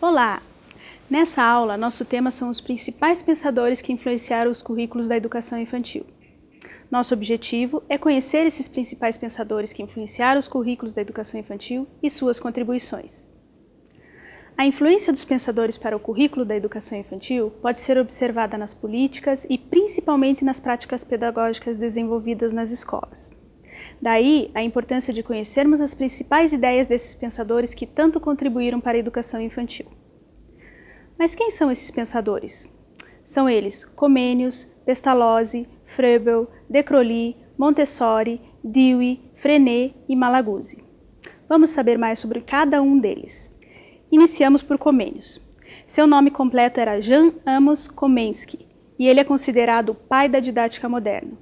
Olá! Nessa aula, nosso tema são os principais pensadores que influenciaram os currículos da educação infantil. Nosso objetivo é conhecer esses principais pensadores que influenciaram os currículos da educação infantil e suas contribuições. A influência dos pensadores para o currículo da educação infantil pode ser observada nas políticas e principalmente nas práticas pedagógicas desenvolvidas nas escolas. Daí, a importância de conhecermos as principais ideias desses pensadores que tanto contribuíram para a educação infantil. Mas quem são esses pensadores? São eles Comênios, Pestalozzi, Froebel, De Crowley, Montessori, Dewey, Freinet e Malaguzzi. Vamos saber mais sobre cada um deles. Iniciamos por Comênios. Seu nome completo era Jan Amos Komensky e ele é considerado o pai da didática moderna.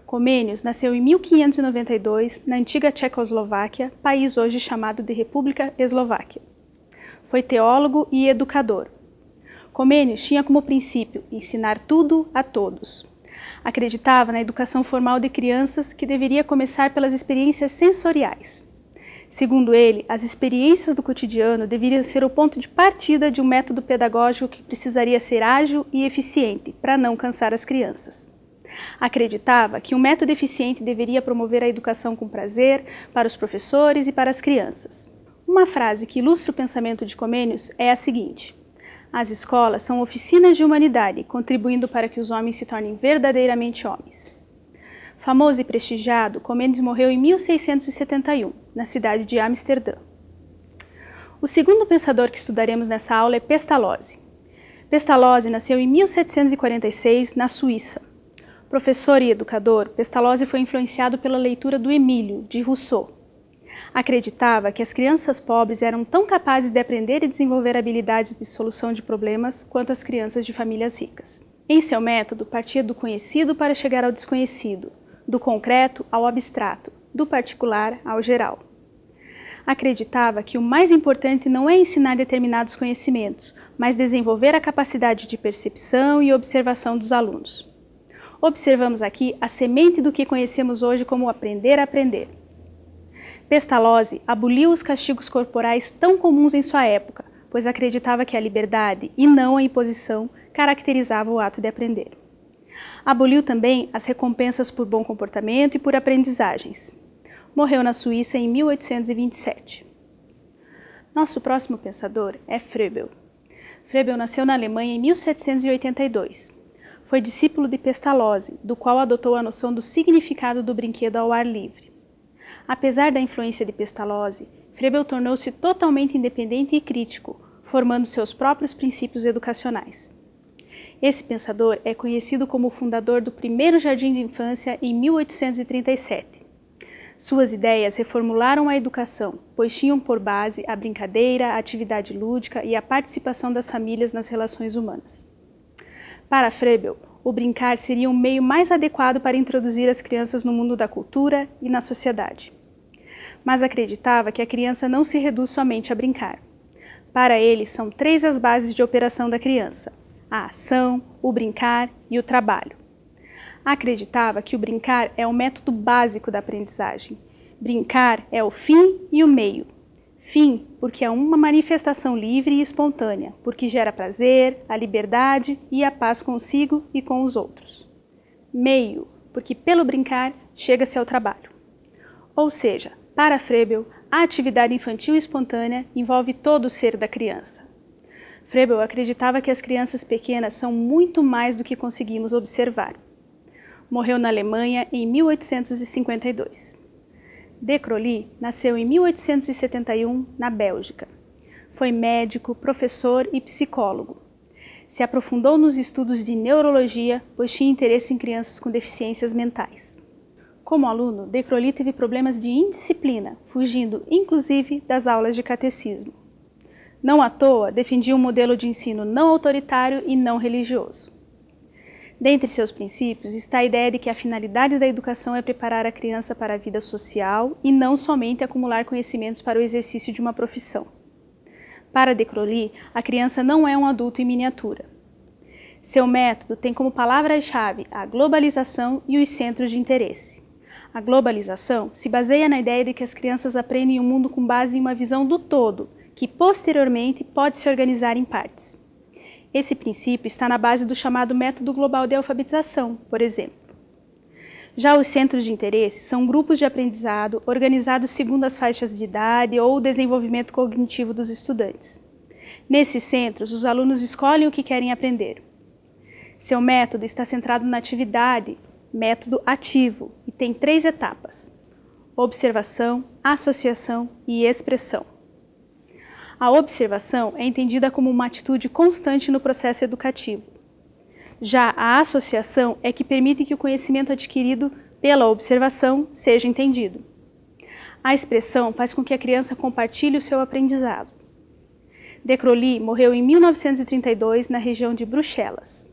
Comênios nasceu em 1592 na antiga Tchecoslováquia, país hoje chamado de República Eslováquia. Foi teólogo e educador. Comênios tinha como princípio ensinar tudo a todos. Acreditava na educação formal de crianças que deveria começar pelas experiências sensoriais. Segundo ele, as experiências do cotidiano deveriam ser o ponto de partida de um método pedagógico que precisaria ser ágil e eficiente para não cansar as crianças. Acreditava que um método eficiente deveria promover a educação com prazer para os professores e para as crianças. Uma frase que ilustra o pensamento de Comênios é a seguinte: as escolas são oficinas de humanidade, contribuindo para que os homens se tornem verdadeiramente homens. Famoso e prestigiado, Comênios morreu em 1671, na cidade de Amsterdã. O segundo pensador que estudaremos nessa aula é Pestalozzi. Pestalozzi nasceu em 1746, na Suíça. Professor e educador, Pestalozzi foi influenciado pela leitura do Emílio, de Rousseau. Acreditava que as crianças pobres eram tão capazes de aprender e desenvolver habilidades de solução de problemas quanto as crianças de famílias ricas. Em seu método, partia do conhecido para chegar ao desconhecido, do concreto ao abstrato, do particular ao geral. Acreditava que o mais importante não é ensinar determinados conhecimentos, mas desenvolver a capacidade de percepção e observação dos alunos. Observamos aqui a semente do que conhecemos hoje como aprender a aprender. Pestalozzi aboliu os castigos corporais tão comuns em sua época, pois acreditava que a liberdade, e não a imposição, caracterizava o ato de aprender. Aboliu também as recompensas por bom comportamento e por aprendizagens. Morreu na Suíça em 1827. Nosso próximo pensador é Froebel. Froebel nasceu na Alemanha em 1782. Foi discípulo de Pestalozzi, do qual adotou a noção do significado do brinquedo ao ar livre. Apesar da influência de Pestalozzi, Froebel tornou-se totalmente independente e crítico, formando seus próprios princípios educacionais. Esse pensador é conhecido como o fundador do primeiro jardim de infância em 1837. Suas ideias reformularam a educação, pois tinham por base a brincadeira, a atividade lúdica e a participação das famílias nas relações humanas. Para Froebel, o brincar seria um meio mais adequado para introduzir as crianças no mundo da cultura e na sociedade. Mas acreditava que a criança não se reduz somente a brincar. Para ele, são três as bases de operação da criança: a ação, o brincar e o trabalho. Acreditava que o brincar é o método básico da aprendizagem. Brincar é o fim e o meio. Fim, porque é uma manifestação livre e espontânea, porque gera prazer, a liberdade e a paz consigo e com os outros. Meio, porque pelo brincar chega-se ao trabalho. Ou seja, para Froebel, a atividade infantil e espontânea envolve todo o ser da criança. Froebel acreditava que as crianças pequenas são muito mais do que conseguimos observar. Morreu na Alemanha em 1852. De Crowley nasceu em 1871, na Bélgica. Foi médico, professor e psicólogo. Se aprofundou nos estudos de neurologia, pois tinha interesse em crianças com deficiências mentais. Como aluno, De Crowley teve problemas de indisciplina, fugindo inclusive das aulas de catecismo. Não à toa, defendia um modelo de ensino não autoritário e não religioso. Dentre seus princípios está a ideia de que a finalidade da educação é preparar a criança para a vida social e não somente acumular conhecimentos para o exercício de uma profissão. Para De Crowley, a criança não é um adulto em miniatura. Seu método tem como palavras-chave a globalização e os centros de interesse. A globalização se baseia na ideia de que as crianças aprendem o mundo com base em uma visão do todo, que posteriormente pode se organizar em partes. Esse princípio está na base do chamado método global de alfabetização, por exemplo. Já os centros de interesse são grupos de aprendizado organizados segundo as faixas de idade ou o desenvolvimento cognitivo dos estudantes. Nesses centros, os alunos escolhem o que querem aprender. Seu método está centrado na atividade, método ativo, e tem 3 etapas: observação, associação e expressão. A observação é entendida como uma atitude constante no processo educativo. Já a associação é que permite que o conhecimento adquirido pela observação seja entendido. A expressão faz com que a criança compartilhe o seu aprendizado. De Crowley morreu em 1932 na região de Bruxelas.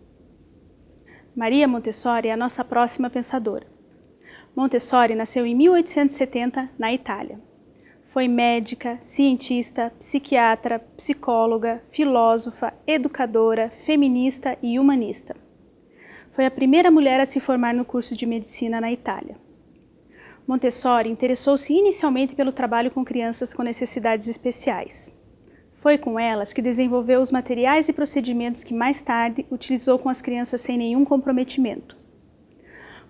Maria Montessori é a nossa próxima pensadora. Montessori nasceu em 1870 na Itália. Foi médica, cientista, psiquiatra, psicóloga, filósofa, educadora, feminista e humanista. Foi a primeira mulher a se formar no curso de medicina na Itália. Montessori interessou-se inicialmente pelo trabalho com crianças com necessidades especiais. Foi com elas que desenvolveu os materiais e procedimentos que mais tarde utilizou com as crianças sem nenhum comprometimento.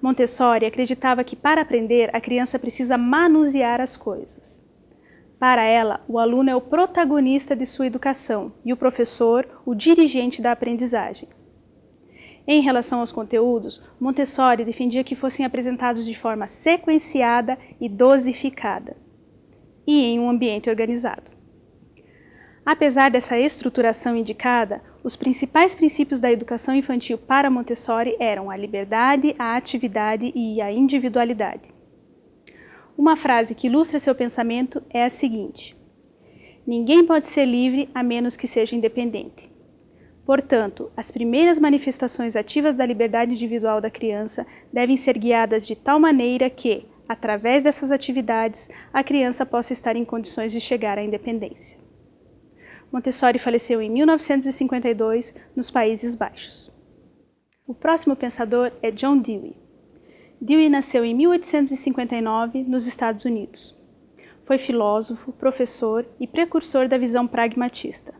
Montessori acreditava que para aprender a criança precisa manusear as coisas. Para ela, o aluno é o protagonista de sua educação e o professor, o dirigente da aprendizagem. Em relação aos conteúdos, Montessori defendia que fossem apresentados de forma sequenciada e dosificada, e em um ambiente organizado. Apesar dessa estruturação indicada, os principais princípios da educação infantil para Montessori eram a liberdade, a atividade e a individualidade. Uma frase que ilustra seu pensamento é a seguinte: ninguém pode ser livre a menos que seja independente. Portanto, as primeiras manifestações ativas da liberdade individual da criança devem ser guiadas de tal maneira que, através dessas atividades, a criança possa estar em condições de chegar à independência. Montessori faleceu em 1952, nos Países Baixos. O próximo pensador é John Dewey. Dewey nasceu em 1859, nos Estados Unidos. Foi filósofo, professor e precursor da visão pragmatista.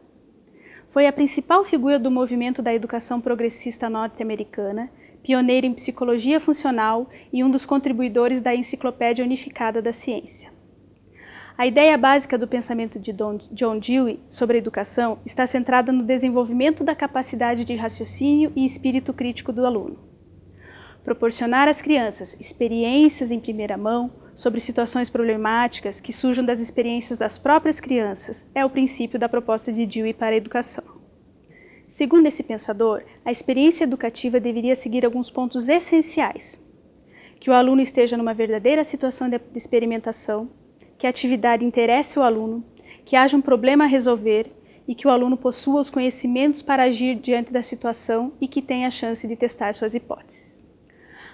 Foi a principal figura do movimento da educação progressista norte-americana, pioneiro em psicologia funcional e um dos contribuidores da Enciclopédia Unificada da Ciência. A ideia básica do pensamento de John Dewey sobre a educação está centrada no desenvolvimento da capacidade de raciocínio e espírito crítico do aluno. Proporcionar às crianças experiências em primeira mão sobre situações problemáticas que surjam das experiências das próprias crianças é o princípio da proposta de Dewey para a educação. Segundo esse pensador, a experiência educativa deveria seguir alguns pontos essenciais: que o aluno esteja numa verdadeira situação de experimentação, que a atividade interesse o aluno, que haja um problema a resolver e que o aluno possua os conhecimentos para agir diante da situação e que tenha a chance de testar suas hipóteses.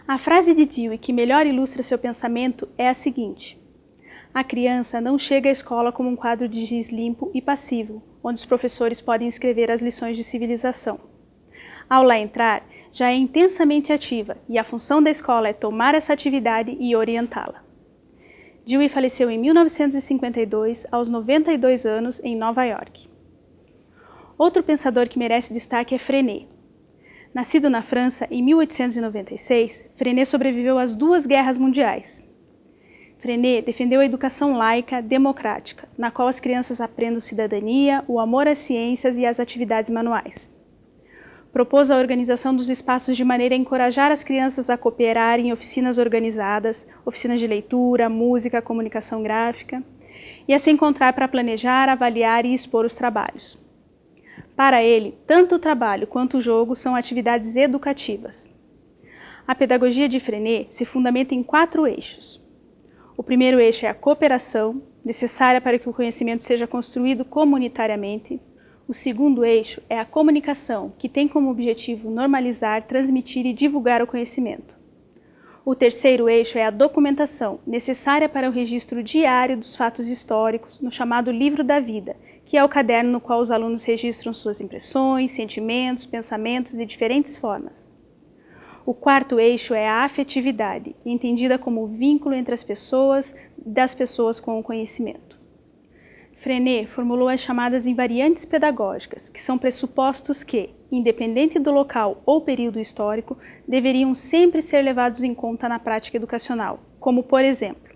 A frase de Dewey que melhor ilustra seu pensamento é a seguinte: a criança não chega à escola como um quadro de giz limpo e passivo, onde os professores podem escrever as lições de civilização. Ao lá entrar, já é intensamente ativa e a função da escola é tomar essa atividade e orientá-la. Dewey faleceu em 1952, aos 92 anos, em Nova York. Outro pensador que merece destaque é Freinet. Nascido na França em 1896, Freinet sobreviveu às 2 guerras mundiais. Freinet defendeu a educação laica democrática, na qual as crianças aprendam cidadania, o amor às ciências e às atividades manuais. Propôs a organização dos espaços de maneira a encorajar as crianças a cooperarem em oficinas organizadas, oficinas de leitura, música, comunicação gráfica, e a se encontrar para planejar, avaliar e expor os trabalhos. Para ele, tanto o trabalho quanto o jogo são atividades educativas. A pedagogia de Freinet se fundamenta em 4 eixos. O primeiro eixo é a cooperação, necessária para que o conhecimento seja construído comunitariamente. O segundo eixo é a comunicação, que tem como objetivo normalizar, transmitir e divulgar o conhecimento. O terceiro eixo é a documentação, necessária para o registro diário dos fatos históricos, no chamado livro da vida, que é o caderno no qual os alunos registram suas impressões, sentimentos, pensamentos de diferentes formas. O quarto eixo é a afetividade, entendida como o vínculo entre as pessoas e das pessoas com o conhecimento. Freinet formulou as chamadas invariantes pedagógicas, que são pressupostos que, independente do local ou período histórico, deveriam sempre ser levados em conta na prática educacional, como, por exemplo,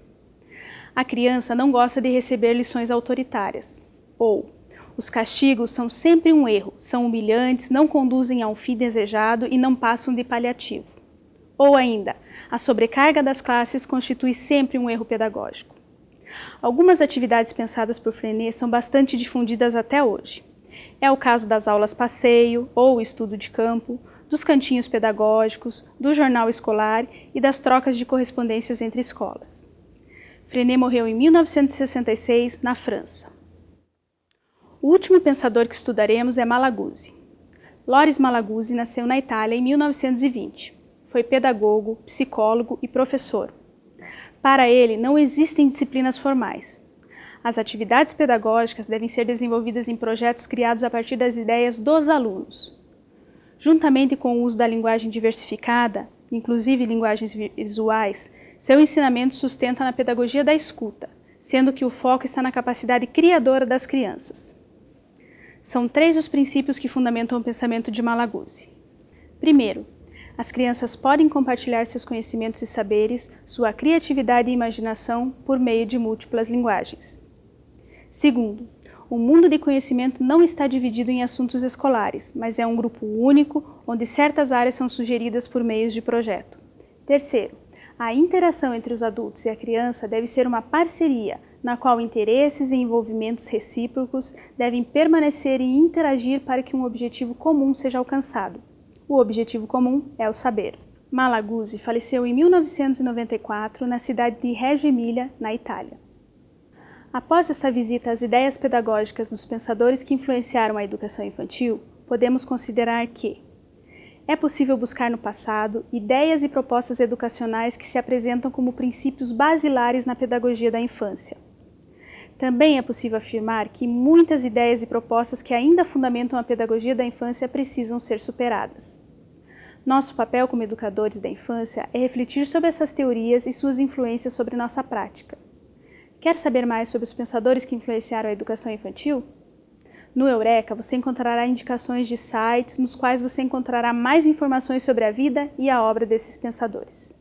a criança não gosta de receber lições autoritárias, ou os castigos são sempre um erro, são humilhantes, não conduzem ao fim desejado e não passam de paliativo. Ou ainda, a sobrecarga das classes constitui sempre um erro pedagógico. Algumas atividades pensadas por Freinet são bastante difundidas até hoje. É o caso das aulas passeio ou estudo de campo, dos cantinhos pedagógicos, do jornal escolar e das trocas de correspondências entre escolas. Freinet morreu em 1966, na França. O último pensador que estudaremos é Malaguzzi. Loris Malaguzzi nasceu na Itália em 1920. Foi pedagogo, psicólogo e professor. Para ele, não existem disciplinas formais. As atividades pedagógicas devem ser desenvolvidas em projetos criados a partir das ideias dos alunos. Juntamente com o uso da linguagem diversificada, inclusive linguagens visuais, seu ensinamento sustenta na pedagogia da escuta, sendo que o foco está na capacidade criadora das crianças. São 3 os princípios que fundamentam o pensamento de Malaguzzi. Primeiro, as crianças podem compartilhar seus conhecimentos e saberes, sua criatividade e imaginação por meio de múltiplas linguagens. Segundo, o mundo de conhecimento não está dividido em assuntos escolares, mas é um grupo único, onde certas áreas são sugeridas por meios de projeto. Terceiro, a interação entre os adultos e a criança deve ser uma parceria, na qual interesses e envolvimentos recíprocos devem permanecer e interagir para que um objetivo comum seja alcançado. O objetivo comum é o saber. Malaguzzi faleceu em 1994 na cidade de Reggio Emilia, na Itália. Após essa visita às ideias pedagógicas dos pensadores que influenciaram a educação infantil, podemos considerar que é possível buscar no passado ideias e propostas educacionais que se apresentam como princípios basilares na pedagogia da infância. Também é possível afirmar que muitas ideias e propostas que ainda fundamentam a pedagogia da infância precisam ser superadas. Nosso papel como educadores da infância é refletir sobre essas teorias e suas influências sobre nossa prática. Quer saber mais sobre os pensadores que influenciaram a educação infantil? No Eureka você encontrará indicações de sites nos quais você encontrará mais informações sobre a vida e a obra desses pensadores.